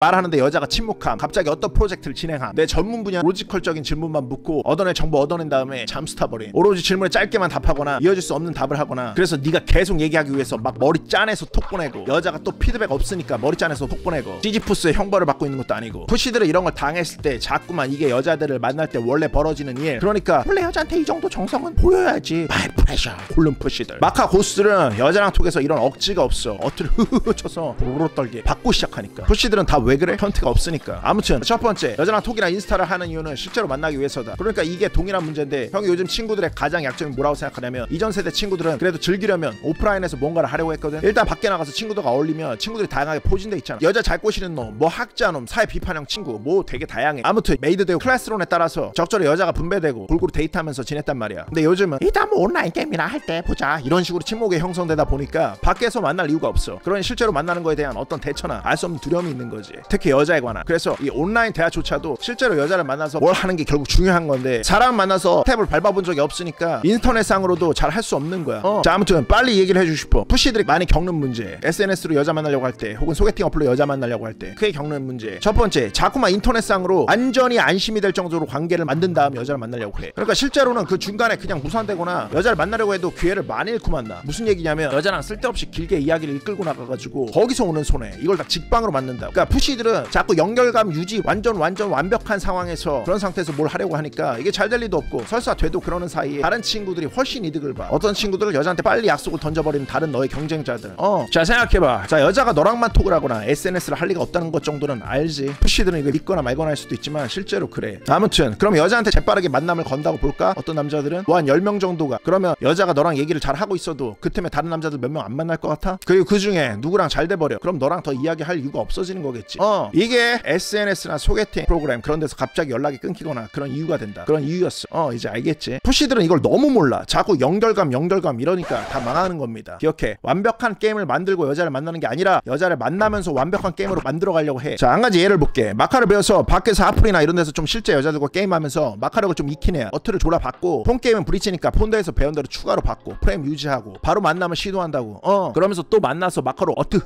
말하는데 여자가 침묵함. 갑자기 어떤 프로젝트를 진행함. 내 전문 분야 로지컬적인 질문만 묻고 얻어낼 정보 얻어낸 다음에 잠수타버린. 오로지 질문에 짧게만 답하거나 이어질 수 없는 답을 하거나. 그래서 네가 계속 얘기하기 위해서 막 머리 짜내서 톡 보내고, 여자가 또 피드백 없으니까 머리 짜내서 톡 보내고, 시지푸스의 형벌을 받고 있는 것도 아니고. 푸시들은 이런 걸 당했을 때 자꾸만 이게 여자들을 만날 때 원래 벌어지는 일. 그러니까 원래 여자한테 이 정도 정성은 보여야지. 마이 프레셔. 굴른 푸시들. 마카 고수들은 여자랑 톡에서 이런 억지가 없어. 어투를 흐흐흐 쳐서 보로로 떨게 받고 시작하니까. 푸시들은 다 왜 그래? 현트가 없으니까. 아무튼 첫 번째, 여자랑 톡이나 인스타를 하는 이유는 실제로 만나기 위해서다. 그러니까 이게 동일한 문제인데, 형이 요즘 친구들의 가장 약점이 뭐라고 생각하냐면, 이전 세대 친구들은 그래도 즐기려면 오프라인에서 뭔가를 하려고 했거든. 일단 밖에 나가서 친구들과 어울리면 친구들이 다양하게 포진돼 있잖아. 여자 잘 꼬시는 놈, 뭐 학자놈, 사회 비판형 친구, 뭐 되게 다양해. 아무튼 메이드 되고 클래스론에 따라서 적절히 여자가 분배되고 골고루 데이트하면서 지냈단 말이야. 근데 요즘은 일단 뭐 온라인 게임이나 할 때 보자, 이런 식으로 친목이 형성되다 보니까 밖에서 만날 이유가 없어. 그러니 실제로 만나는 거에 대한 어떤 대처나 알 수 없는 두려움이 있는 거지. 특히 여자에 관한. 그래서 이 온라인 대화조차도 실제로 여자를 만나서 뭘 하는 게 결국 중요한 건데, 사람 만나서 탭을 밟아본 적이 없으니까 인터넷상으로도 잘 할 수 없는 거야. 자, 아무튼 빨리 얘기를 해주고 싶어. 푸시들이 많이 겪는 문제, SNS로 여자 만나려고 할 때, 혹은 소개팅 어플로 여자 만나려고 할 때 크게 겪는 문제. 첫 번째, 자꾸만 인터넷상으로 완전히 안심이 될 정도로 관계를 만든 다음 여자를 만나려고 해. 그러니까 실제로는 그 중간에 그냥 무산되거나 여자를 만나려고 해도 기회를 많이 잃고 만나. 무슨 얘기냐면, 여자랑 쓸데없이 길게 이야기를 이끌고 나가가지고 거기서 오는 손해, 이걸 다 직방으로 맞는다. 그러니까 푸시들은 자꾸 연결감 유지, 완전 완벽한 상황에서 그런 상태에서 뭘 하려고 하니까 이게 잘 될 리도 없고, 설사 돼도 그러는 사이에 다른 친구들이 훨씬 이득을 봐. 어떤 친구들은 여자한테 빨리 약속을 던져버리는 다른 너의 경쟁자들. 자, 생각해봐. 자, 여자가 너랑만 톡을 하거나 SNS를 할 리가 없다는 것 정도는 알지. 푸시들은 이거 믿거나 말거나 할 수도 있지만 실제로 그래. 아무튼 그럼 여자한테 재빠르게 만남을 건다고 볼까? 어떤 남자들은 뭐 한 10명 정도가. 그러면 여자가 너랑 얘기를 잘 하고 있어도 그 틈에 다른 남자들 몇 명 안 만날 것 같아? 그리고 그 중에 누구랑 잘 돼버려. 그럼 너랑 더 이야기할 이유가 없어지는 거겠지. 이게 SNS나 소개팅 프로그램 그런 데서 갑자기 연락이 끊기거나 그런 이유가 된다. 그런 이유였어. 이제 알겠지. 푸시들은 이걸 너무 몰라. 자꾸 연결감 이러니까 다 망하는 겁니다. 기억해. 완벽한 게임을 만들고 여자를 만나는 게 아니라 여자를 만나면서 완벽한 게임으로 만들어 가려고 해. 자, 한 가지 예를 볼게. 마카를 배워서 밖에서 하플이나 이런 데서 좀 실제 여자들과 게임하면서 마카력을 좀 익힌 애야. 어트를 졸라 받고, 폰게임은 브리치니까 폰대에서 배운 대로 추가로 받고 프레임 유지하고 바로 만나면 시도한다고. 그러면서 또 만나서 마카로 어트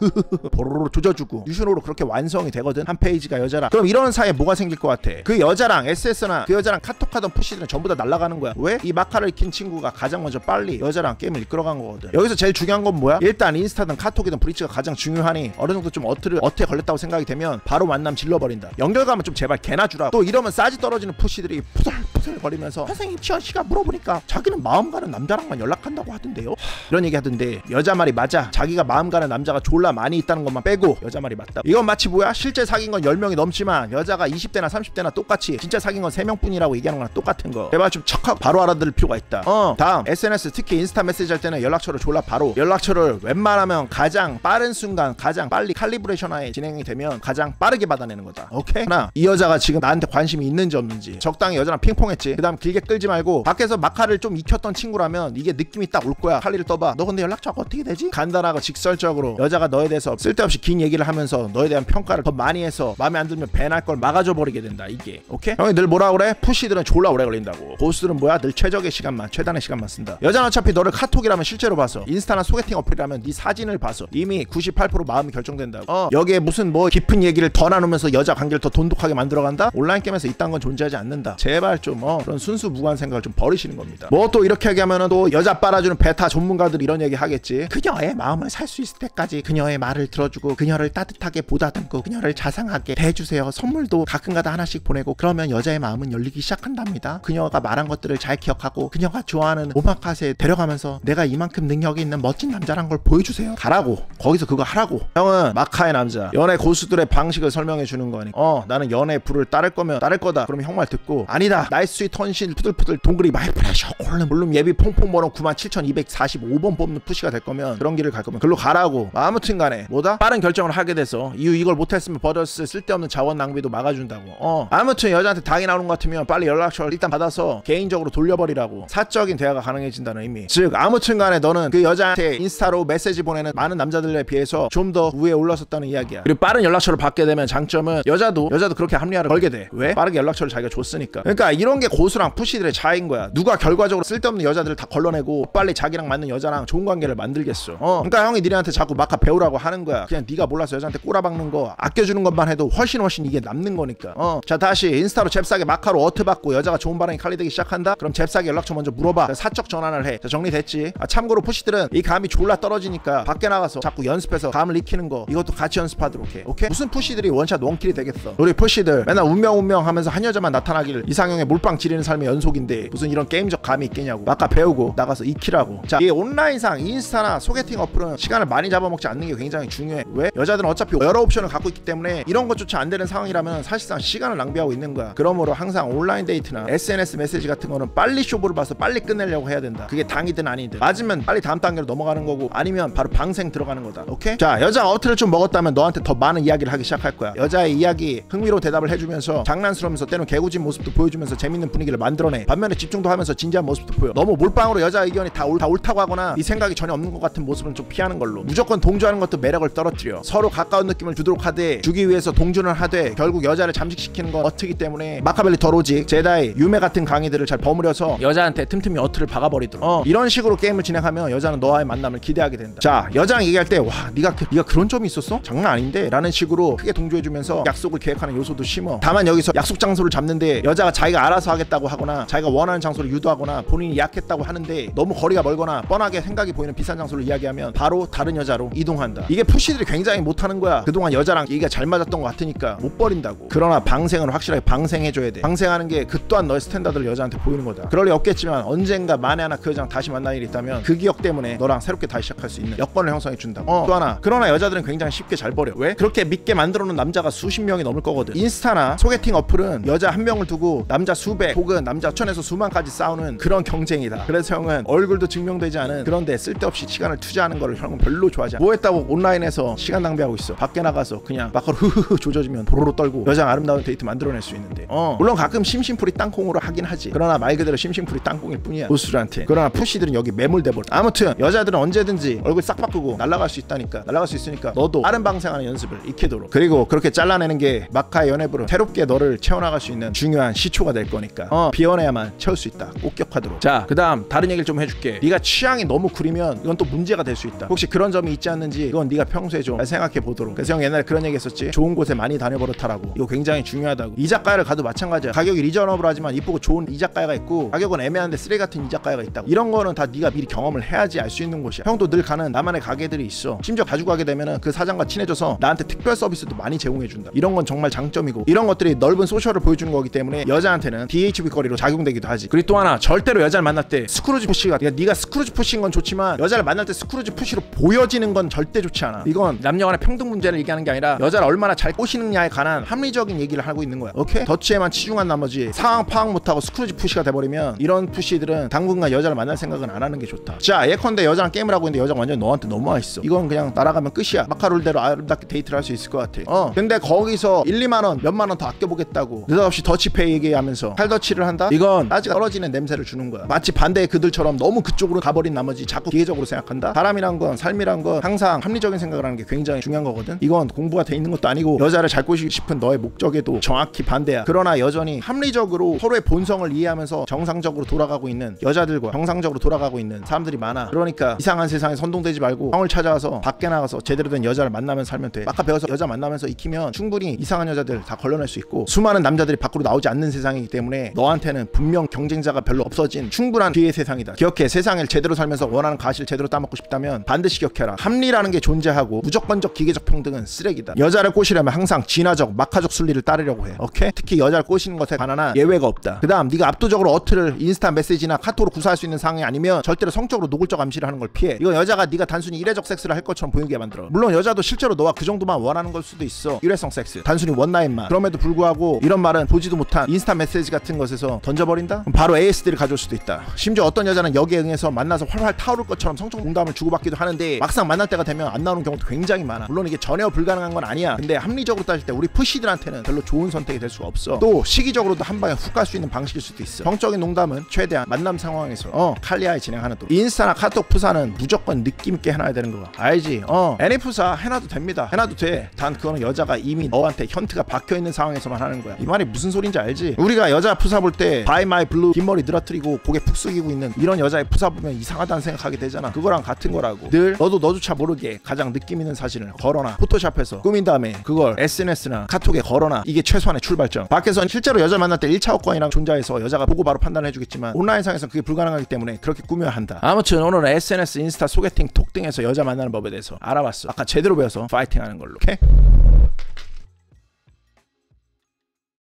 보로로 조져주고 유신호로 그렇게 완성이 되거든, 한 페이지가 여자랑. 그럼 이런 사이에 뭐가 생길 것 같아? 그 여자랑 SS나 그 여자랑 카톡하던 푸시들은 전부 다 날아가는 거야. 왜? 이 마카를 익힌 친구가 가장 먼저 빨리 여자랑 게임을 이끌어간 거거든. 여기서 제일 중요한 건 뭐야? 일단 인스타든 카톡이든 브리치가 가장 중요하니 어느 정도 좀 어트에 걸렸다고 생각이 되면 바로 만남 질러버린다. 연결감은 좀 제발 개나 주라. 또 이러면 싸지 떨어지는 푸시들이 푸들푸들 거리면서, 선생님 지원 씨가 물어보니까 자기는 마음 가는 남자랑만 연락한다고 하던데요? 이런 얘기 하던데, 여자 말이 맞아. 자기가 마음 가는 남자가 졸라 많이 있다는 것만 빼고 여자 말이 맞다. 이건 마치 뭐야? 실제 사귄 건 10명이 넘지만 여자가 20대나 30대나 똑같이 진짜 사귄 건 3명뿐이라고 얘기하는 거랑 똑같은 거. 제발 좀 척하고 바로 알아들을 필요가 있다. 다음, SNS 특히 인스타 메시지 할 때는 연락처를 졸라 바로, 연락처를 웬만하면 가장 빠른 순간, 가장 빨리 칼리브레이션하에 진행이 되면 가장 빠르게 받아내는 거다. 오케이? 하나, 이 여자가 지금 나한테 관심이 있는지 없는지. 적당히 여자랑 핑퐁했지. 그 다음 길게 끌지 말고, 밖에서 마카를 좀 익혔던 친구라면 이게 느낌이 딱 올 거야. 칼리를 떠봐. 너 근데 연락처가 어떻게 되지? 간단하고 직설적으로 여자가 너에 대해서 쓸데없이 긴 얘기를 하면서 너에 대한 평가를 더 많이 해서 마음에 안 들면 배날 걸 막아줘 버리게 된다. 이게 오케이? 형이 늘 뭐라 그래? 푸시들은 졸라 오래 걸린다고. 고수들은 뭐야? 늘 최적의 시간만, 최단의 시간만 쓴다. 여자는 어차피 너를 카톡이라면 실제로 봐서, 인스타나 소개팅 어플이라면 네 사진을 봐서 이미 98% 마음이 결정된다고. 여기에 무슨 뭐 깊은 얘기를 더 나누면서 여자 관계를 더 돈독하게 만들어간다? 온라인 게임에서 이딴 건 존재하지 않는다. 제발 좀 그런 순수 무관 생각을 좀 버리시는 겁니다. 뭐 또 이렇게 얘기하면은 또 여자 빨아주는 베타 전문가들 이런 얘기 하겠지. 그녀의 마음을 살 수 있을 때까지 그녀의 말을 들어주고, 그녀를 따뜻하게 보다듬고, 그녀를 자상하게 대해주세요. 선물도 가끔가다 하나씩 보내고, 그러면 여자의 마음은 열리기 시작한답니다. 그녀가 말한 것들을 잘 기억하고 그녀가 좋아하는 오마카세에 데려가면서 내가 이만큼 능력이 있는 멋진 남자란 걸 보여주세요. 가라고. 거기서 그거 하라고. 형은 마카의 남자, 연애 고수들의 방식을 설명해 주는 거니. 나는 연애 불을 따를 거면 따를 거다. 그러면 형 말 듣고, 아니다, 나이스 스윗 헌신 푸들푸들 동그리 마이 프레셔 물론 예비 퐁퐁 번호 97,245번 뽑는 푸시가 될 거면, 그런 길을 갈 거면 글로 가라고. 아무튼 간에 뭐다? 빠른 결정을 하게 돼서 이걸 못했으면 버렸을 쓸데없는 자원 낭비도 막아준다고. 아무튼 여자한테 당이 나오는 것 같으면 빨리 연락처를 일단 받아서 개인적으로 돌려버리라고. 사적인 대화가 가능해진다는 의미. 즉 아무튼 간에 너는 그 여자한테 인스타로 메시지 보내는 많은 남자들에 비해서 좀 더 위에 올라섰다는 이야기야. 그리고 빠른 연락처를 받게 되면 장점은 여자도 그렇게 합리화를 걸게 돼. 왜? 빠르게 연락처를 자기가 줬으니까. 그러니까 이런 게 고수랑 푸시들의 차이인 거야. 누가 결과적으로 쓸데없는 여자들을 다 걸러내고 빨리 자기랑 맞는 여자랑 좋은 관계를 만들겠어. 그러니까 형이 니네한테 자꾸 마카 배우라고 하는 거야. 그냥 네가 몰라서 여자한테 꼬라박는 거 아껴주는 것만 해도 훨씬 이게 남는 거니까. 자, 다시 인스타로 잽싸게 마카로 어트 받고 여자가 좋은 반응이 칼리되기 시작한다? 그럼 잽싸게 연락처 먼저 물어봐. 사적 전환을 해. 자, 정리됐지? 참고로 푸시들은 이 감이 졸라 떨어지니까 밖에 나가서 자꾸 연습해서 감을 익히는 거, 이것도 같이 연습하도록 해. 오케이? 무슨 푸시들이 원샷 원킬이 되겠어. 우리 푸시들 맨날 운명 하면서 한 여자만 나타나길 이상형에 몰빵 지르는 삶의 연속인데 무슨 이런 게임적 감이 있겠냐고. 아까 배우고 나가서 익히라고. 자, 이 온라인상 인스타나 소개팅 어플은 시간을 많이 잡아먹지 않는 게 굉장히 중요해. 왜? 여자들은 어차피 여러 옵션을 갖고 있기 때문에 이런 것조차 안 되는 상황이라면 사실상 시간을 낭비하고 있는 거야. 그러므로 항상 온라인 데이트나 SNS 메시지 같은 거는 빨리 쇼부를 봐서 빨리 끝내려고 해야 된다. 그게 당이든 아니든. 맞으면 빨리 다음 단계로 넘어가는 거고, 아니면 바로 방생 들어가는 거다. 오케이? 자, 여자 어트를 좀 먹었다면 너한테 더 많은 이야기를 하기 시작할 거야. 여자의 이야기 흥미로운 대답을 해주면서 장난스러우면서 때론 개구진 모습도 보여주면서 재밌는 분위기를 만들어내. 반면에 집중도 하면서 진지한 모습도 보여. 너무 몰빵으로 여자 의견이 다 옳다고 하거나 이 생각이 전혀 없는 것 같은 모습은 좀 피하는 걸로. 무조건 동조하는 것도 매력을 떨어뜨려. 서로 가까운 느낌을 주도록 하되 주기 위해서 동조를 하되 결국 여자를 잠식시키는 건 어트기 때문에 마카벨리 더 로직, 제다이, 유메 같은 강의들을 잘 버무려서 여자한테 틈틈이 어트를 박아버리도록. 이런 식으로 게임을 진행하면 여자는 너와의 만남을 기대하게 된다. 자, 여자랑 얘기할 때 와, 네가 그런 점이 있었어? 장난 아닌데? 라는 식으로 크게 동조해주면서 약속을 계획하는 요소도 심어. 다만 여기서 약속 장소를 잡는데 여자가 자기가 알아서 하겠다고 하거나 자기가 원하는 장소를 유도하거나 본인이 약했다고 하는데 너무 거리가 멀거나 뻔하게 생각이 보이는 비싼 장소를 이야기하면 바로 다른 여자로 이동한다. 이게 푸시들이 굉장히 못하는 거야. 그동안 여자랑 얘기가 잘 맞았던 것 같으니까 못 버린다고. 그러나 방생은 확실하게 방생해줘야 돼. 방생하는 게 그 또한 너의 스탠다드를 여자한테 보이는 거다. 그럴 리 없겠지만 언젠가 만에 하나 그 여자랑 다시 만날 일이 있다면 그 기억 때문에 너랑 새롭게 다시 시작할 수 있는 여건을 형성해준다. 또 하나, 그러나 여자들은 굉장히 쉽게 잘 버려. 왜? 그렇게 믿게 만들어놓은 남자가 수십 명이 넘을 거거든. 인스타나 소개팅 어플은 여자 한 명을 두고 남자 수백 혹은 남자 천에서 수만까지 싸우는 그런 경쟁이다. 그래서 형은 얼굴도 증명되지 않은 그런데 쓸데없이 시간을 투자하는 거를 형은 별로 좋아하지 않아. 뭐 했다고 온라인에서 시간 낭비하고 있어. 밖에 나가서 그냥 마카로 흐흐흐 조져주면 도로로 떨고 여자랑 아름다운 데이트 만들어낼 수 있는데. 물론 가끔 심심풀이 땅콩으로 하긴 하지. 그러나 말 그대로 심심풀이 땅콩일 뿐이야, 보스들한테. 그러나 푸시들은 여기 매몰돼버려. 아무튼 여자들은 언제든지 얼굴 싹 바꾸고 날아갈 수 있다니까. 날아갈 수 있으니까 너도 빠른 방생하는 연습을 익히도록. 그리고 그렇게 잘라내는 게 마카의 연애부로 새롭게 너를 채워나갈 수 있는 중요한 시초가 될 거니까 비워내야만 채울 수 있다. 꼭 기억하도록. 자, 그 다음 다른 얘기를 좀 해줄게. 네가 취향이 너무 구리면 이건 또 문제가 될 수 있다. 혹시 그런 점이 있지 않는지 이건 네가 평소에 좀 생각해 보도록. 그래서 형 옛날에 그런 얘기 했었지. 좋은 곳에 많이 다녀버릇하라고. 이거 굉장히 중요하다고. 이자카야를 가도 마찬가지야. 가격이 리저너블하지만 이쁘고 좋은 이자카야가 있고 가격은 애매한데 쓰레기 같은 이자카야가 있다고. 이런 거는 다 네가 미리 경험을 해야지 알 수 있는 곳이야. 형도 늘 가는 나만의 가게들이 있어. 심지어 가지고 가게 되면은 그 사장과 친해져서 나한테 특별 서비스도 많이 제공해준다. 이런 건 정말 장점이고, 이런 것들이 넓은 소셜을 보여주는 거기 때문에 여자한테는 DHB 거리로 작용되기도 하지. 그리고 또 하나, 절대로 여자를 만날 때 스크루지 푸시가, 네가 스크루지 푸시인 건 좋지만 여자를 만날 때 스크루지 푸시로 보여지는 건 절대 좋지 않아. 이건 남녀간의 평등 문제를 얘기하는 게 아니라 여자를 얼마나 잘 꼬시느냐에 관한 합리적인 얘기를 하고 있는 거야. 오케이? 더치에만 치중한 나머지 상황 파악 못하고 스크루지 푸시가 돼버리면 이런 푸시들은 당분간 여자를 만날 생각은 안 하는 게 좋다. 자, 예컨대 여자랑 게임을 하고 있는데 여자가 완전 너한테 너무 맛있어. 이건 그냥 날아가면 끝이야. 마카롤대로 아름답게 데이트를 할 수 있을 것 같아. 근데 거기서 1, 2만원 몇만원 더 아껴보겠다고 느닷없이 더치페이 얘기하면서 칼더치를 한다? 이건 따지가 떨어지는 냄새를 주는 거야. 마치 반대의 그들처럼 너무 그쪽으로 가버린 나머지 자꾸 기계적으로 생각한다? 사람이란 건, 삶이란 건 항상 합리적인 생각을 하는 게 굉장히 중요한 거거든. 이건 공부가 돼 있는 것도 아니고 여자를 잘 꼬시고 싶은 너의 목적에도 정확히 반대야. 그러나 여전히 합리적으로 서로의 본성을 이해하면서 정상적으로 돌아가고 있는 여자들과 정상적으로 돌아가고 있는 사람들이 많아. 그러니까 이상한 세상에 선동되지 말고 형을 찾아와서 밖에 나가서 제대로 된 여자를 만나면 살면 돼. 아까 배워서 여자 만나면서 익히면 충분히 이상한 여자들 다 걸러낼 수 있고, 수많은 남자들이 밖으로 나오지 않는 세상이기 때문에 너한테는 분명 경쟁자가 별로 없어진 충분한 기회의 세상이다. 기억해. 세상을 제대로 살면서 원하는 가시를 제대로 따먹고 싶다면 반드시 기억해라. 합리라는 게 존재하고 무조건적 기계적 평등은 쓰레기다. 여자를 꼬시려면 항상 진화적 마카적 순리를 따르려고 해. 오케이? 특히 여자를 꼬시는 것에 관한 예외가 없다. 그 다음, 네가 압도적으로 어트를 인스타 메시지나 카톡으로 구사할 수 있는 상황이 아니면 절대로 성적으로 노골적 암시를 하는 걸 피해. 이건 여자가 네가 단순히 일회적 섹스를 할 것처럼 보이게 만들어. 물론 여자도 실제로 너와 그 정도만 원하는 걸 수도 있어. 일회성 섹스, 단순히 원나잇만. 그럼에도 불구하고 이런 말은 보지도 못한 인스타 메시지 같은 것에서 던져버린다? 그럼 바로 ASD를 가져올 수도 있다. 심지어 어떤 여자는 여기에 응해서 만나서 활활 타오를 것처럼 성적 농담을 주고받기도 하는데 막상 만날 때가 되면 안 나오는 경우도 굉장히 많아. 물론 이게 전혀 불가능한 건 아니야. 근데 합리적으로 따질 때 우리 푸시들한테는 별로 좋은 선택이 될 수가 없어. 또 시기적으로도 한 방에 훅 갈 수 있는 방식일 수도 있어. 성적인 농담은 최대한 만남 상황에서 칼리아에 진행하는 도. 인스타나 카톡 푸사는 무조건 느낌 있게 해놔야 되는 거 알지? 애니 푸사 해놔도 됩니다. 해놔도 돼. 단 그거는 여자가 이미 너한테 현트가 박혀있는 상황에서만 하는 거야. 이 말이 무슨 소린지 알지? 우리가 여자 푸사 볼 때 바이 마이 블루 긴 머리 늘어뜨리고 고개 푹 숙이고 있는 이런 여자의 푸사 보면 이상하다는 생각하게 되잖아. 그거랑 같은 거라고. 늘 너도 너조차 모르게 가장 느낌 있는 사진을 걸어놔. 포토샵에서 꾸민 다음에 그걸 SNS나 카톡에 걸어놔. 이게 최소한의 출발점. 밖에서는 실제로 여자 만날 때 1차 호권이랑 존재해서 여자가 보고 바로 판단을 해주겠지만 온라인상에서는 그게 불가능하기 때문에 그렇게 꾸며야 한다. 아무튼 오늘은 SNS, 인스타, 소개팅, 톡 등에서 여자 만나는 법에 대해서 알아봤어. 아까 제대로 배워서 파이팅하는 걸로. 오케이?